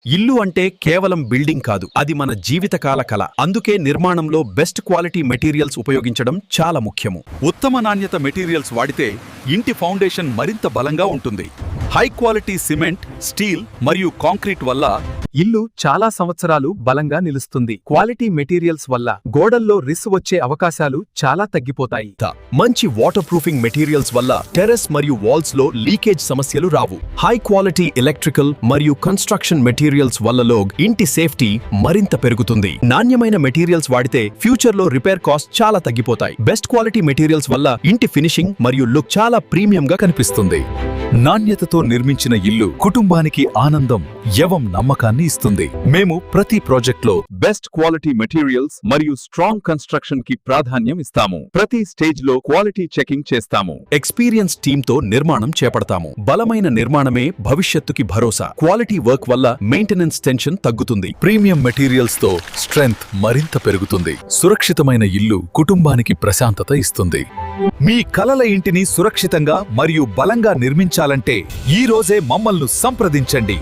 ఇల్లు అంటే కేవలం బిల్డింగ్ కాదు, అది మన జీవితకాల కల. అందుకే నిర్మాణంలో బెస్ట్ క్వాలిటీ మెటీరియల్స్ ఉపయోగించడం చాలా ముఖ్యము. ఉత్తమ నాణ్యత మెటీరియల్స్ వాడితే ఇంటి ఫౌండేషన్ మరింత బలంగా ఉంటుంది. హై క్వాలిటీ సిమెంట్, స్టీల్ మరియు కాంక్రీట్ వల్ల ఇల్లు చాలా సంవత్సరాలు బలంగా నిలుస్తుంది. క్వాలిటీ మెటీరియల్స్ వల్ల గోడల్లో రిస్ వచ్చే అవకాశాలు చాలా తగ్గిపోతాయి. మంచి వాటర్ ప్రూఫింగ్ మెటీరియల్స్ వల్ల టెర్రస్ మరియు వాల్స్ లో లీకేజ్ సమస్యలు రావు. హై క్వాలిటీ ఎలక్ట్రికల్ మరియు కన్స్ట్రక్షన్ మెటీరియల్స్ వల్ల ఇంటి సేఫ్టీ మరింత పెరుగుతుంది. నాణ్యమైన మెటీరియల్స్ వాడితే ఫ్యూచర్ లో రిపేర్ కాస్ట్ చాలా తగ్గిపోతాయి. బెస్ట్ క్వాలిటీ మెటీరియల్స్ వల్ల ఇంటి ఫినిషింగ్ మరియు లుక్ చాలా ప్రీమియం గా కనిపిస్తుంది. నాణ్యతతో నిర్మించిన ఇల్లు కుటుంబానికి ఆనందం, యవం నమ్మకాన్ని ఇస్తుంది. మేము ప్రతి ప్రాజెక్ట్లో బెస్ట్ క్వాలిటీ మెటీరియల్స్ మరియు స్ట్రాంగ్ కన్స్ట్రక్షన్ కి ప్రాధాన్యం ఇస్తాము. ప్రతి స్టేజ్ లో క్వాలిటీ చెకింగ్ చేస్తాము. ఎక్స్పీరియన్స్ టీమ్ తో నిర్మాణం చేపడతాము. బలమైన నిర్మాణమే భవిష్యత్తుకి భరోసా. క్వాలిటీ వర్క్ వల్ల మెయింటెనెన్స్ టెన్షన్ తగ్గుతుంది. ప్రీమియం మెటీరియల్స్ తో స్ట్రెంగ్త్ మరింత పెరుగుతుంది. సురక్షితమైన ఇల్లు కుటుంబానికి ప్రశాంతత ఇస్తుంది. మీ కలల ఇంటిని సురక్షితంగా మరియు బలంగా నిర్మించాలంటే ఈ రోజే మమ్మల్ని సంప్రదించండి.